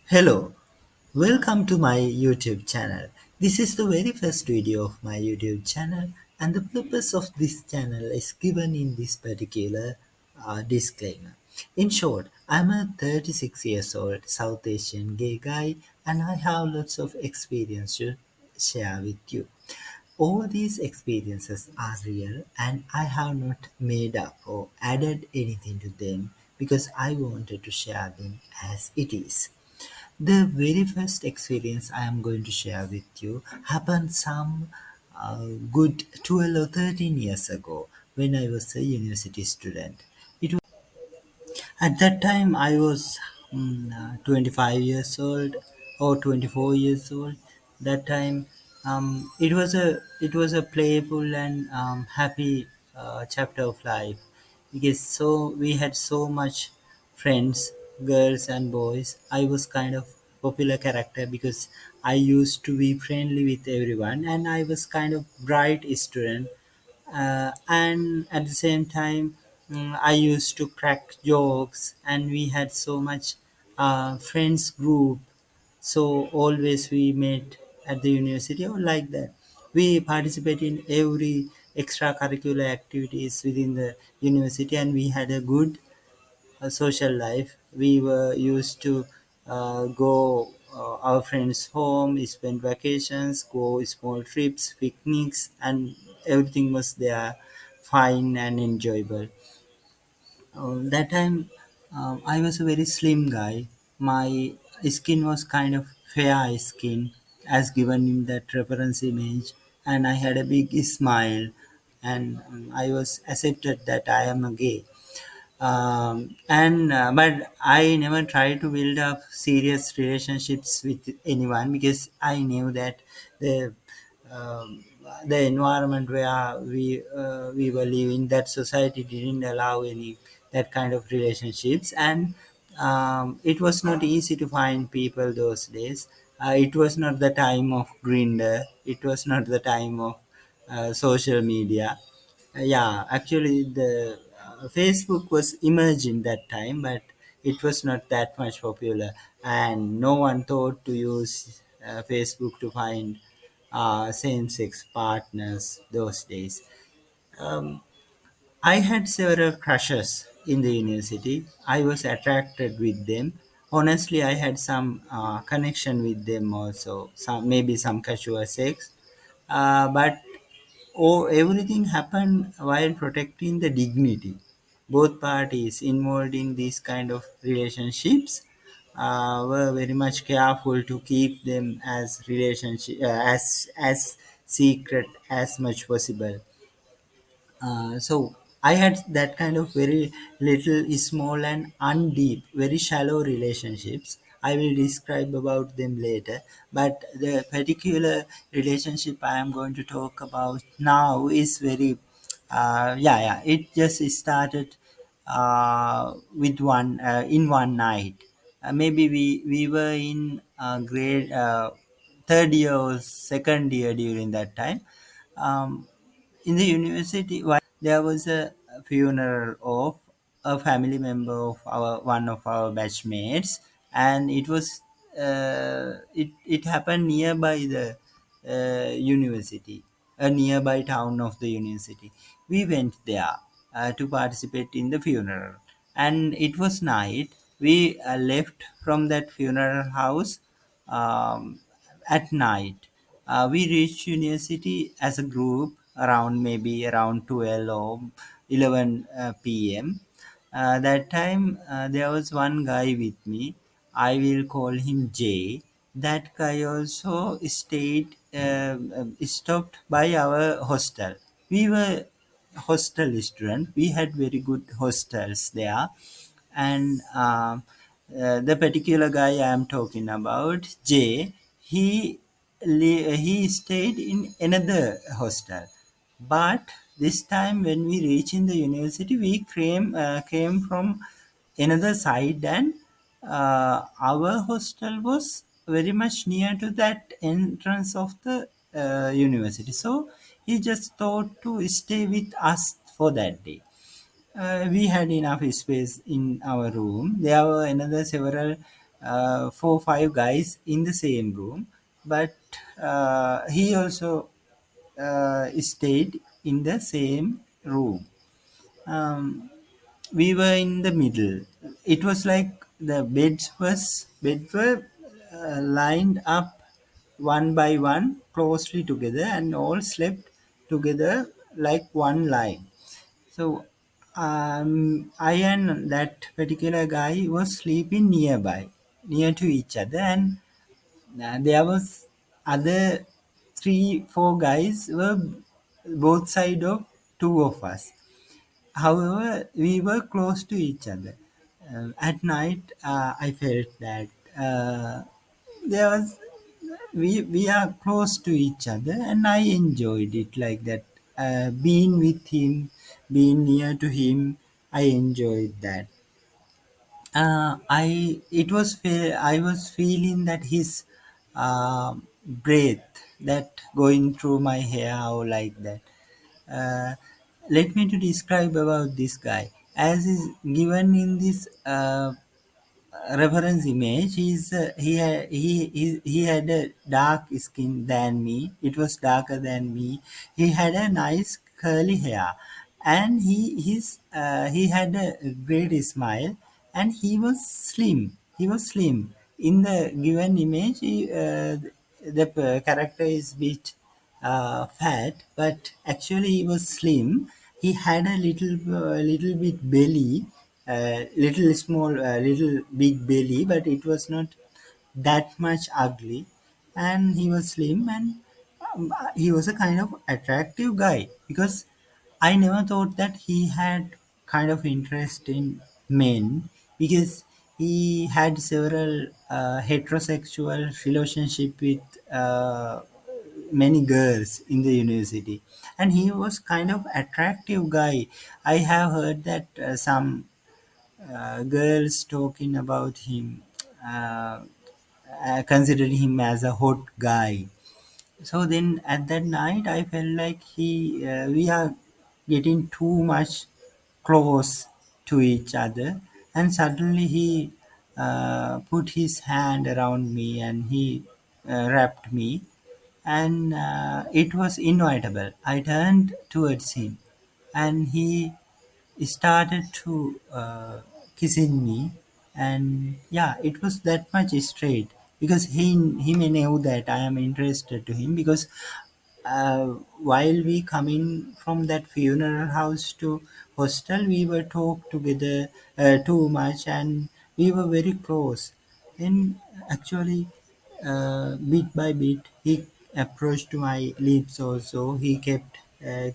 Hello, welcome to my YouTube channel. This is the very first video of my YouTube channel, and the purpose of this channel is given in this particular disclaimer. In short, I'm a 36 years old South Asian gay guy, and I have lots of experience to share with you. All these experiences are real, and I have not made up or added anything to them because I wanted to share them as it is. The very first experience I am going to share with you happened some good 12 or 13 years ago when I was a university student. At that time, I was 25 years old or 24 years old. That time, it was a playful and happy chapter of life because we had so much friends, girls and boys. I was kind of popular character because I used to be friendly with everyone, and I was kind of bright student, and at the same time, I used to crack jokes, and we had so much friends group. So always we met at the university or like that. We participate in every extracurricular activities within the university, and we had a good social life. We were used to go our friends' home, spend vacations, go small trips, picnics, and everything was there, fine and enjoyable. That time, I was a very slim guy. My skin was kind of fair skin, as given in that reference image, and I had a big smile, and I was accepted that I am a gay. And But I never tried to build up serious relationships with anyone because I knew that the um, the environment where we were living, that society didn't allow any that kind of relationships, and it was not easy to find people those days. It was not the time of Grindr. It was not the time of social media. Yeah, actually, the Facebook was emerging that time, but it was not that much popular, and no one thought to use Facebook to find same-sex partners those days. Um, I had several crushes in the university. I was attracted with them. Honestly, I had some connection with them also. Some maybe some casual sex, but everything happened while protecting the dignity. Both parties involved in these kind of relationships were very much careful to keep them as relationship as secret as much possible. So I had that kind of very little, small and undeep, very shallow relationships. I will describe about them later. But the particular relationship I am going to talk about now is very, yeah. It just started with one in one night. Maybe we were in grade third year or second year during that time. Um, in the university, there was a funeral of a family member of our one of our batchmates, and it happened nearby the university, a nearby town of the university. We went there to participate in the funeral, and it was night. We left from that funeral house um, at night. We reached university as a group around maybe around 12 or 11 p.m. That time there was one guy with me. I will call him Jay. That guy also stopped by our hostel. We were hostel student. We had very good hostels there, and the particular guy I am talking about, Jay, he stayed in another hostel. But this time, when we reached in the university, we came from another side, and our hostel was very much near to that entrance of the university. So he just thought to stay with us for that day. We had enough space in our room. There were another several four five guys in the same room, but he also stayed in the same room. um, we were in the middle. It was like the beds were lined up one by one closely together, and all slept together like one line. So I and that particular guy was sleeping nearby, near to each other, and there was other three four guys were both side of two of us. However, we were close to each other. At night, I felt that there was we are close to each other, and I enjoyed it like that. Being with him, being near to him, I enjoyed that. I was feeling that his breath that going through my hair or like that. Uh, Let me to describe about this guy as is given in this reference image. He had a dark skin than me. It was darker than me. He had a nice curly hair, and he had a great smile, and he was slim in the given image. The character is bit fat, but actually he was slim. He had a little bit belly, little small, little big belly, but it was not that much ugly. And he was slim, and he was a kind of attractive guy, because I never thought that he had kind of interest in men, because he had several heterosexual relationship with many girls in the university, and he was kind of attractive guy. I have heard that some girls talking about him, uh, considering him as a hot guy. So then at that night, I felt like we are getting too much close to each other, and suddenly he put his hand around me, and he wrapped me, and it was inevitable. I turned towards him, and he started to kissing me, and yeah, it was that much straight, because he may know that I am interested to him, because uh, while we coming from that funeral house to hostel, we were talk together too much, and we were very close. Then actually, bit by bit, he approached my lips also. He kept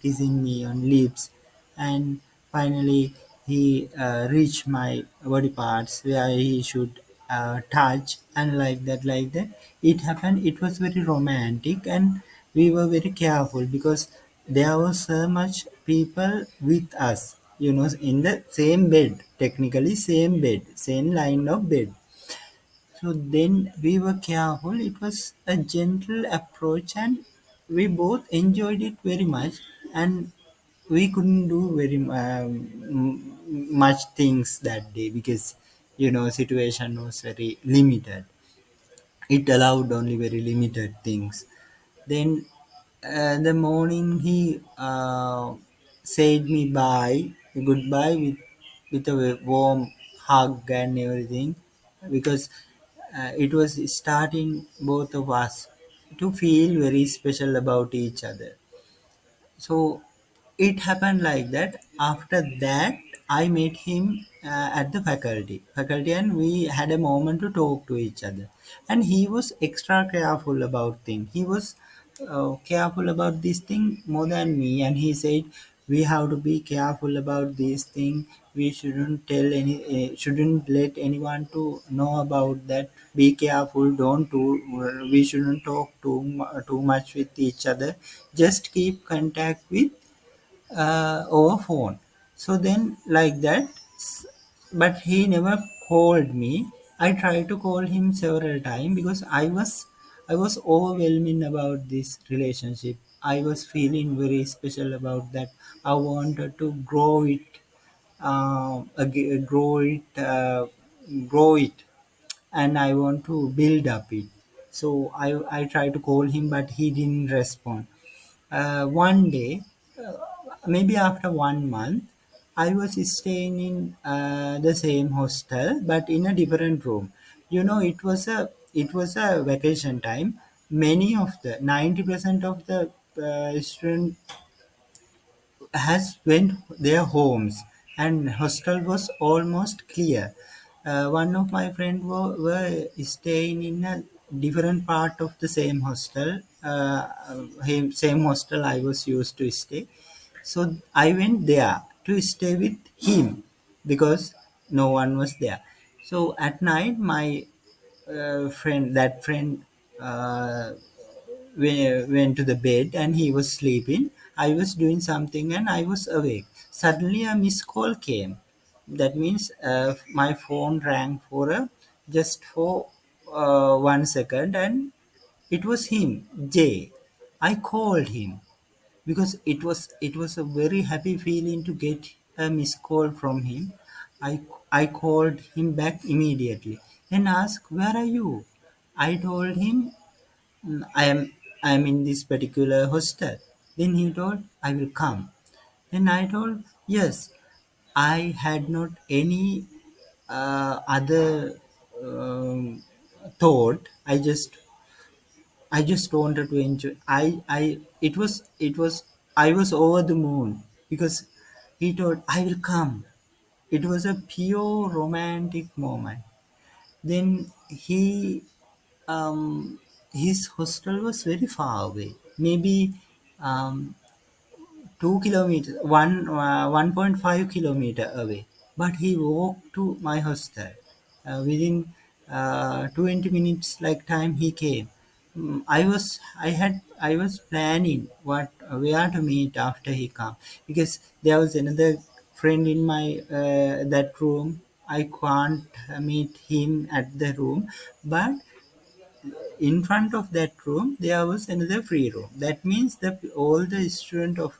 kissing me on lips, and finally he reached my body parts where he should touch, and like that it happened. It was very romantic, and we were very careful, because there was so much people with us, in the same bed, technically same bed, same line of bed. So then we were careful. It was a gentle approach, and we both enjoyed it very much. And we couldn't do very much things that day, because situation was very limited. It allowed only very limited things. Then the morning he said me bye, goodbye, with a warm hug and everything, because it was starting both of us to feel very special about each other. So it happened like that. After that, I met him at the faculty, and we had a moment to talk to each other. And he was extra careful about things. He was careful about this thing more than me, and he said we have to be careful about this thing. We shouldn't let anyone to know about that. Be careful. Don't do. We shouldn't talk too much with each other. Just keep contact with over phone. So then like that, but he never called me. I tried to call him several times, because I was overwhelming about this relationship. I was feeling very special about that. I wanted to grow it, grow it, and I want to build up it. So I tried to call him, but he didn't respond. One day, maybe after 1 month, I was staying in the same hostel, but in a different room. It was a vacation time. Many of the 90% of the student has went their homes, and hostel was almost clear. One of my friend were staying in a different part of the same hostel, same hostel I was used to stay. So I went there to stay with him because no one was there. So at night, my friend uh, went to the bed and he was sleeping. I was doing something and I was awake. Suddenly a missed call came. That means my phone rang for just for 1 second, and it was him, Jay. I called him because it was a very happy feeling to get a missed call from him. I called him back immediately and asked, "Where are you?" I told him, I am in this particular hostel. Then he told, "I will come." Then I told, "Yes." I had not any other thought. I just wanted to enjoy. I was over the moon because he told, "I will come." It was a pure romantic moment. Then um, his hostel was very far away, maybe um, 2 kilometers, 1.5 kilometer away. But he walked to my hostel. Within 20 minutes, like time, he came. I was planning what where to meet after he come, because there was another friend in my that room. I can't meet him at the room, but in front of that room there was another free room. That means that all the student of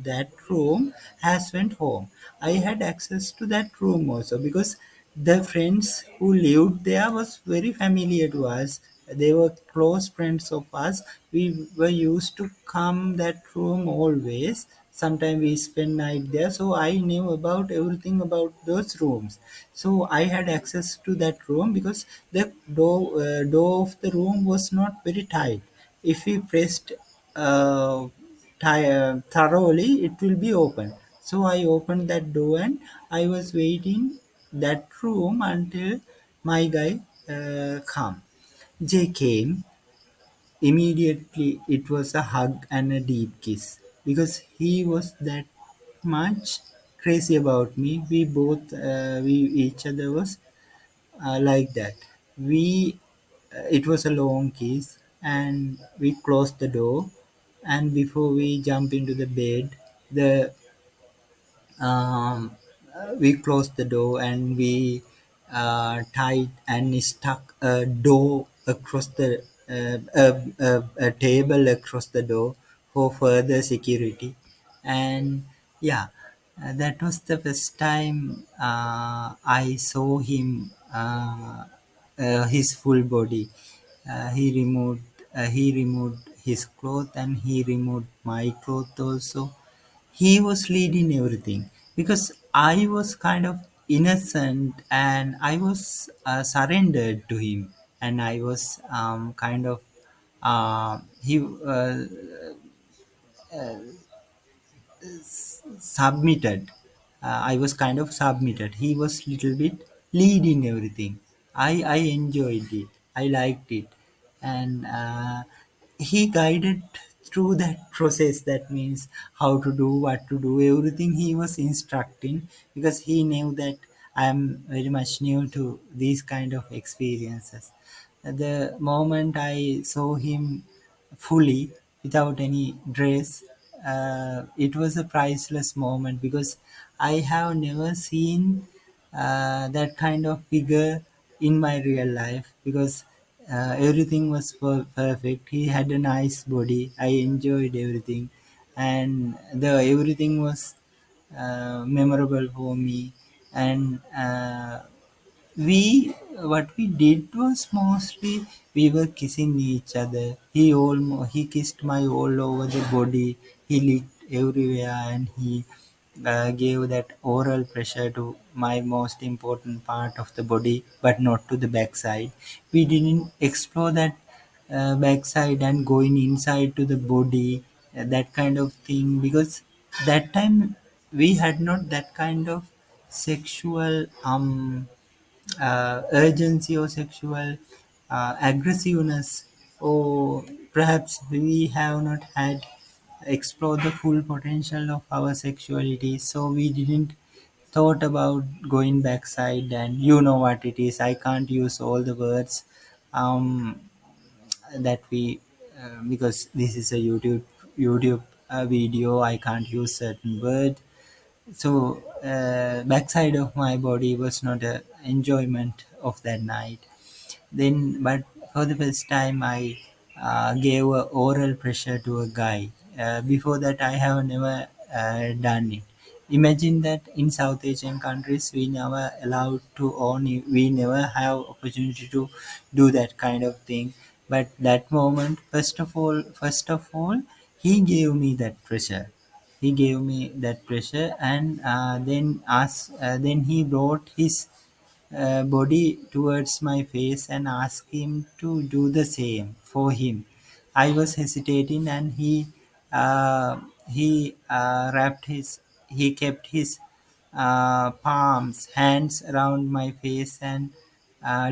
that room has went home. I had access to that room also because the friends who lived there was very familiar to us. They were close friends of us. We were used to come that room always. Sometimes we spend night there, so I knew about everything about those rooms. So I had access to that room because the door of the room was not very tight. If we pressed uh, thoroughly, it will be open. So I opened that door and I was waiting that room until my guy come. Jay came. Immediately, it was a hug and a deep kiss because he was that much crazy about me. We each other was like that. We It was a long kiss, and we closed the door. And before we jump into the bed, the um, we closed the door and we tied and stuck a door across a table across the door for further security. And yeah, that was the first time I saw him, his full body. He removed his cloth and he removed my cloth also. He was leading everything because I was kind of innocent and I was surrendered to him, and I was kind of he submitted. I was kind of submitted. He was little bit leading everything. I enjoyed it. I liked it, and he guided through that process. That means how to do, what to do, everything he was instructing, because he knew that I am very much new to these kind of experiences. The moment I saw him fully without any dress, it was a priceless moment because I have never seen that kind of figure in my real life, because everything was perfect. He had a nice body. I enjoyed everything, and the everything was memorable for me. And we what we did was mostly we were kissing each other. He kissed my all over the body. He licked everywhere, and he gave that oral pressure to my most important part of the body, but not to the backside. We didn't explore that backside and going inside to the body, that kind of thing, because that time we had not that kind of sexual urgency or sexual aggressiveness, or perhaps we have not had explored the full potential of our sexuality, so we didn't thought about going backside. And you know what it is, I can't use all the words um, that we because this is a youtube video, I can't use certain words. So backside of my body was not a enjoyment of that night. Then, but for the first time, I gave a oral pressure to a guy. Before that, I have never done it. Imagine that in South Asian countries, we never allowed to own. We never have opportunity to do that kind of thing. But that moment, first of all, he gave me that pressure. He gave me that pressure, and then he brought his body towards my face and asked him to do the same for him. I was hesitating, and he kept his hands around my face and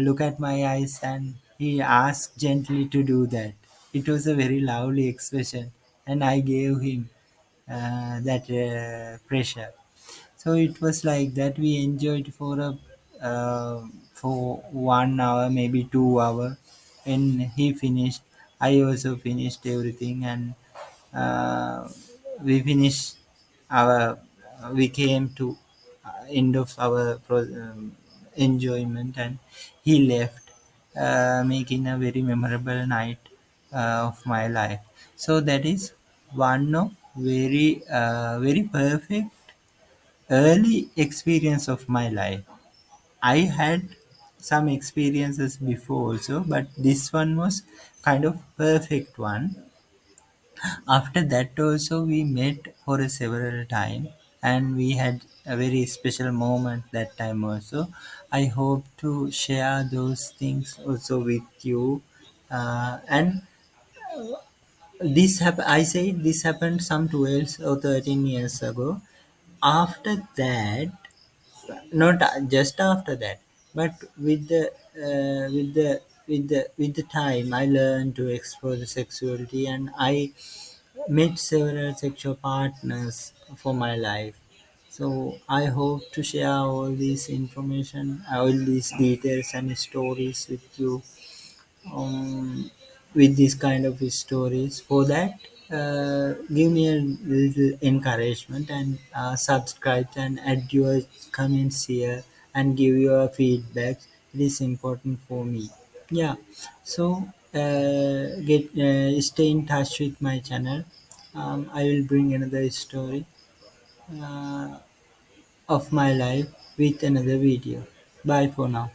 look at my eyes, and he asked gently to do that. It was a very lovely expression, and I gave him that pressure. So it was like that. We enjoyed for 1 hour, maybe 2 hour. When he finished, I also finished everything, and uh, we finished our. We came to end of our enjoyment, and he left, making a very memorable night of my life. So that is one of very perfect early experience of my life. I had some experiences before also, but this one was kind of perfect one. After that also we met for a several time, and we had a very special moment that time also. I hope to share those things also with you. And I say this happened some 12 or 13 years ago. After that, not just after that, but with the time, I learned to explore the sexuality, and I met several sexual partners for my life. So I hope to share all this information, all these details and stories with you, um, with this kind of stories. For that, give me a little encouragement, and subscribe and add your comments here and give your feedback. It is important for me. Yeah. So get stay in touch with my channel. I will bring another story uh, of my life with another video. Bye for now.